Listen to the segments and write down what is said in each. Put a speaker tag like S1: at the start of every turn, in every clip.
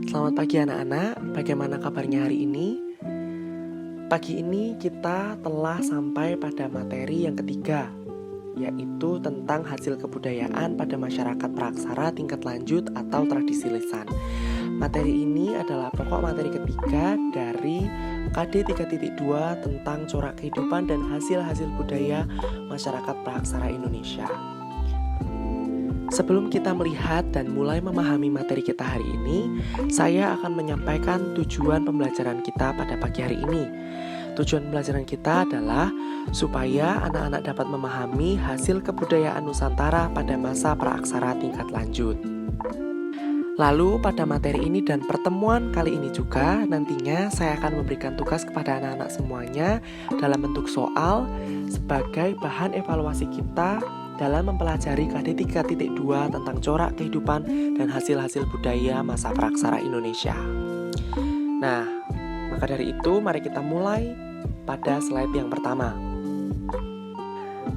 S1: Selamat pagi anak-anak, bagaimana kabarnya hari ini? Pagi ini kita telah sampai pada materi yang ketiga, yaitu tentang hasil kebudayaan pada masyarakat praksara tingkat lanjut atau tradisi lisan. Materi ini adalah pokok materi ketiga dari KD 3.2 tentang corak kehidupan dan hasil-hasil budaya masyarakat praksara Indonesia. Sebelum kita melihat dan mulai memahami materi kita hari ini, saya akan menyampaikan tujuan pembelajaran kita pada pagi hari ini. Tujuan pembelajaran kita adalah supaya anak-anak dapat memahami hasil kebudayaan Nusantara pada masa praaksara tingkat lanjut. Lalu pada materi ini dan pertemuan kali ini juga nantinya saya akan memberikan tugas kepada anak-anak semuanya dalam bentuk soal sebagai bahan evaluasi kita dalam mempelajari KD 3.2 tentang corak kehidupan dan hasil-hasil budaya masa praksara Indonesia. Nah, maka dari itu mari kita mulai pada slide yang pertama.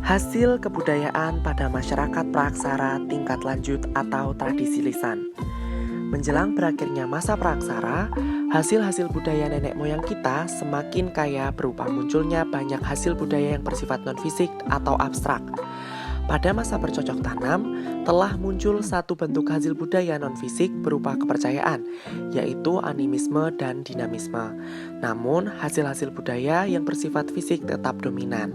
S1: Hasil kebudayaan pada masyarakat praksara tingkat lanjut atau tradisi lisan. Menjelang berakhirnya masa praksara, hasil-hasil budaya nenek moyang kita semakin kaya berupa munculnya banyak hasil budaya yang bersifat non-fisik atau abstrak. Pada masa bercocok tanam, telah muncul satu bentuk hasil budaya non-fisik berupa kepercayaan, yaitu animisme dan dinamisme. Namun, hasil-hasil budaya yang bersifat fisik tetap dominan.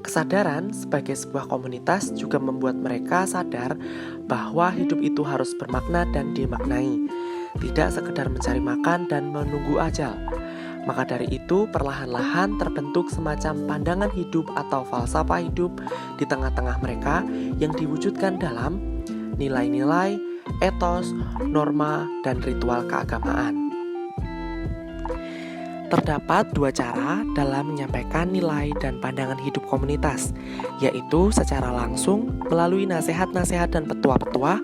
S1: Kesadaran sebagai sebuah komunitas juga membuat mereka sadar bahwa hidup itu harus bermakna dan dimaknai, tidak sekedar mencari makan dan menunggu ajal. Maka dari itu, perlahan-lahan terbentuk semacam pandangan hidup atau falsafah hidup di tengah-tengah mereka yang diwujudkan dalam nilai-nilai, etos, norma, dan ritual keagamaan. Terdapat dua cara dalam menyampaikan nilai dan pandangan hidup komunitas, yaitu secara langsung melalui nasihat-nasihat dan petua-petua,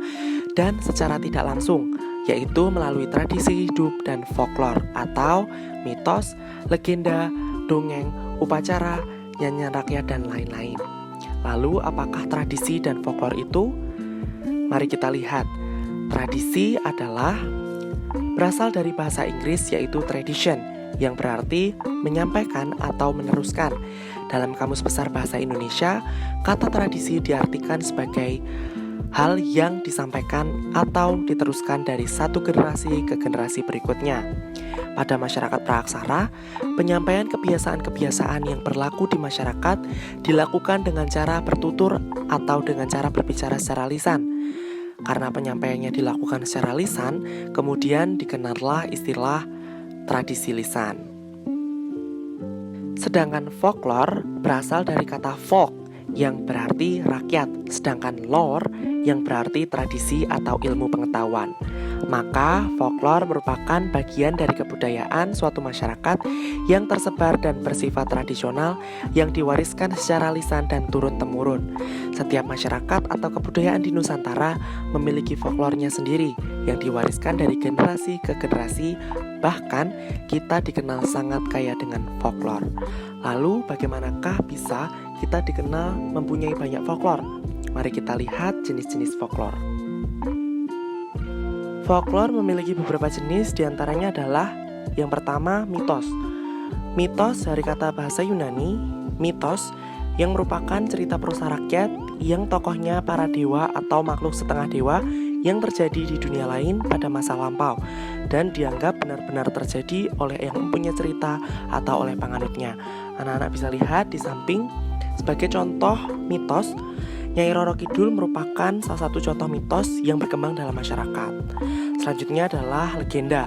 S1: dan secara tidak langsung, yaitu melalui tradisi hidup dan folklore atau mitos, legenda, dongeng, upacara, nyanyian rakyat, dan lain-lain. Lalu, apakah tradisi dan folklore itu? Mari kita lihat. Tradisi adalah berasal dari bahasa Inggris yaitu tradition, yang berarti menyampaikan atau meneruskan. Dalam Kamus Besar Bahasa Indonesia, kata tradisi diartikan sebagai hal yang disampaikan atau diteruskan dari satu generasi ke generasi berikutnya. Pada masyarakat praaksara, penyampaian kebiasaan-kebiasaan yang berlaku di masyarakat dilakukan dengan cara bertutur atau dengan cara berbicara secara lisan. Karena penyampaiannya dilakukan secara lisan, kemudian dikenallah istilah tradisi lisan. Sedangkan folklore berasal dari kata folk yang berarti rakyat, sedangkan lore yang berarti tradisi atau ilmu pengetahuan. Maka folklore merupakan bagian dari kebudayaan suatu masyarakat yang tersebar dan bersifat tradisional yang diwariskan secara lisan dan turun-temurun. Setiap masyarakat atau kebudayaan di Nusantara memiliki folklornya sendiri yang diwariskan dari generasi ke generasi, bahkan kita dikenal sangat kaya dengan folklore. Lalu bagaimanakah bisa kita dikenal mempunyai banyak folklore? Mari kita lihat jenis-jenis folklore. Folklore memiliki beberapa jenis, diantaranya adalah yang pertama mitos. Mitos dari kata bahasa Yunani, mitos, yang merupakan cerita prosa rakyat yang tokohnya para dewa atau makhluk setengah dewa yang terjadi di dunia lain pada masa lampau dan dianggap benar-benar terjadi oleh yang mempunyai cerita atau oleh penganutnya. Anak-anak bisa lihat di samping sebagai contoh mitos, Nyai Roro Kidul merupakan salah satu contoh mitos yang berkembang dalam masyarakat. Selanjutnya adalah legenda.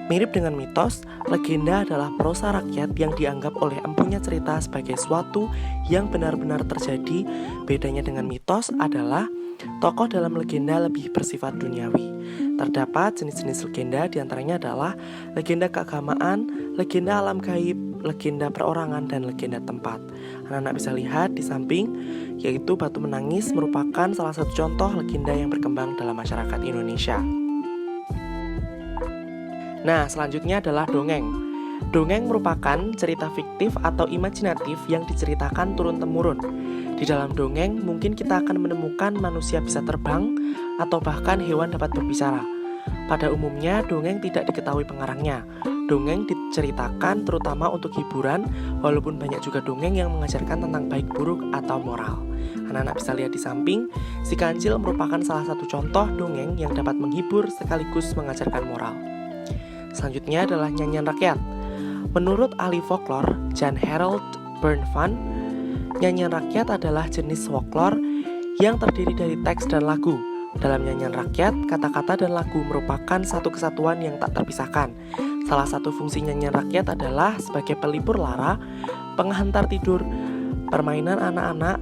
S1: Mirip dengan mitos, legenda adalah prosa rakyat yang dianggap oleh empunya cerita sebagai suatu yang benar-benar terjadi. Bedanya dengan mitos adalah tokoh dalam legenda lebih bersifat duniawi. Terdapat jenis-jenis legenda, diantaranya adalah legenda keagamaan, legenda alam gaib, legenda perorangan, dan legenda tempat. Anak-anak bisa lihat di samping, yaitu Batu Menangis merupakan salah satu contoh legenda yang berkembang dalam masyarakat Indonesia. Nah, selanjutnya adalah dongeng. Dongeng merupakan cerita fiktif atau imajinatif yang diceritakan turun-temurun. Di dalam dongeng, mungkin kita akan menemukan manusia bisa terbang atau bahkan hewan dapat berbicara. Pada umumnya, dongeng tidak diketahui pengarangnya. Dongeng diceritakan terutama untuk hiburan, walaupun banyak juga dongeng yang mengajarkan tentang baik buruk atau moral. Anak-anak bisa lihat di samping, Si Kancil merupakan salah satu contoh dongeng yang dapat menghibur sekaligus mengajarkan moral. Selanjutnya adalah nyanyian rakyat. Menurut ahli folklore, Jan Harold Bernvan, nyanyian rakyat adalah jenis folklore yang terdiri dari teks dan lagu. Dalam nyanyian rakyat, kata-kata dan lagu merupakan satu kesatuan yang tak terpisahkan. Salah satu fungsi nyanyian rakyat adalah sebagai pelipur lara, penghantar tidur, permainan anak-anak,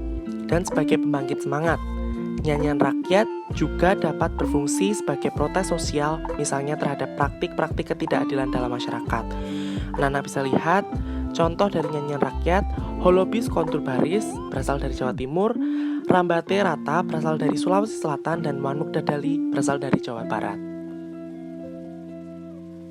S1: dan sebagai pembangkit semangat. Nyanyian rakyat juga dapat berfungsi sebagai protes sosial, misalnya terhadap praktik-praktik ketidakadilan dalam masyarakat. Anak-anak bisa lihat contoh dari nyanyian rakyat. Holobis kontur baris berasal dari Jawa Timur, Rambate rata berasal dari Sulawesi Selatan, dan Manuk dadali berasal dari Jawa Barat.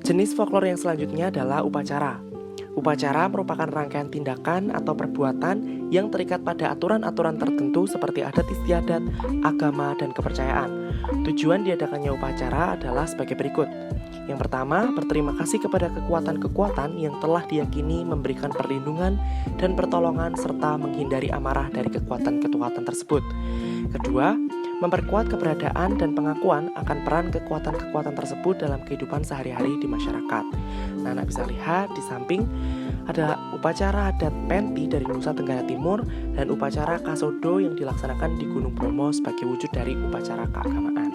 S1: Jenis folklore yang selanjutnya adalah upacara. Upacara merupakan rangkaian tindakan atau perbuatan yang terikat pada aturan-aturan tertentu seperti adat istiadat, agama, dan kepercayaan. Tujuan diadakannya upacara adalah sebagai berikut. Yang pertama, berterima kasih kepada kekuatan-kekuatan yang telah diyakini memberikan perlindungan dan pertolongan serta menghindari amarah dari kekuatan-kekuatan tersebut. Kedua, memperkuat keberadaan dan pengakuan akan peran kekuatan-kekuatan tersebut dalam kehidupan sehari-hari di masyarakat. Nah, anak bisa lihat di samping ada upacara adat Penti dari Nusa Tenggara Timur dan upacara Kasodo yang dilaksanakan di Gunung Bromo sebagai wujud dari upacara keagamaan.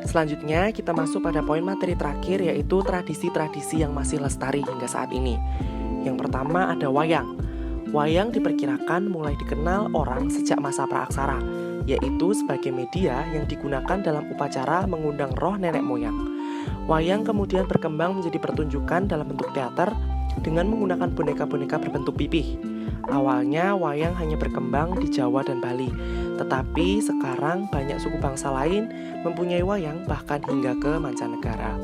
S1: Selanjutnya kita masuk pada poin materi terakhir, yaitu tradisi-tradisi yang masih lestari hingga saat ini. Yang pertama ada wayang. Wayang diperkirakan mulai dikenal orang sejak masa praaksara, yaitu sebagai media yang digunakan dalam upacara mengundang roh nenek moyang. Wayang kemudian berkembang menjadi pertunjukan dalam bentuk teater dengan menggunakan boneka-boneka berbentuk pipih. Awalnya wayang hanya berkembang di Jawa dan Bali, tetapi sekarang banyak suku bangsa lain mempunyai wayang bahkan hingga ke mancanegara.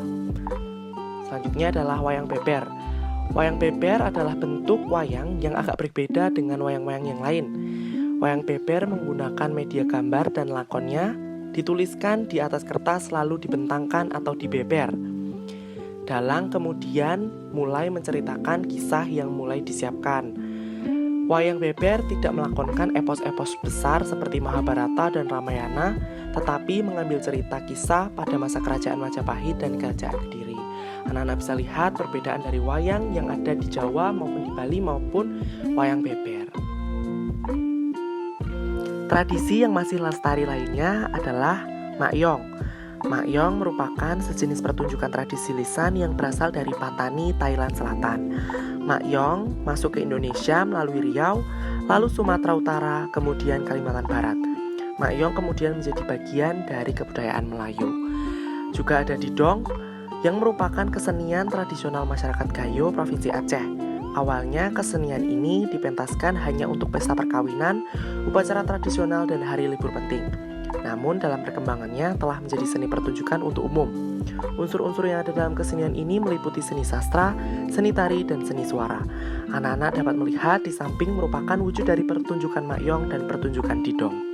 S1: Selanjutnya adalah wayang beber. Wayang beber adalah bentuk wayang yang agak berbeda dengan wayang-wayang yang lain. Wayang beber menggunakan media gambar dan lakonnya dituliskan di atas kertas lalu dibentangkan atau dibeber. Dalang kemudian mulai menceritakan kisah yang mulai disiapkan. Wayang beber tidak melakonkan epos-epos besar seperti Mahabharata dan Ramayana, tetapi mengambil cerita kisah pada masa kerajaan Majapahit dan kerajaan Kediri. Anak-anak bisa lihat perbedaan dari wayang yang ada di Jawa maupun di Bali maupun wayang beber. Tradisi yang masih lestari lainnya adalah makyong. Makyong merupakan sejenis pertunjukan tradisi lisan yang berasal dari Patani, Thailand Selatan. Makyong masuk ke Indonesia melalui Riau, lalu Sumatera Utara, kemudian Kalimantan Barat. Makyong kemudian menjadi bagian dari kebudayaan Melayu. Juga ada didong, yang merupakan kesenian tradisional masyarakat Gayo, Provinsi Aceh. Awalnya kesenian ini dipentaskan hanya untuk pesta perkawinan, upacara tradisional, dan hari libur penting. Namun dalam perkembangannya telah menjadi seni pertunjukan untuk umum. Unsur-unsur yang ada dalam kesenian ini meliputi seni sastra, seni tari, dan seni suara. Anak-anak dapat melihat di samping merupakan wujud dari pertunjukan makyong dan pertunjukan didong.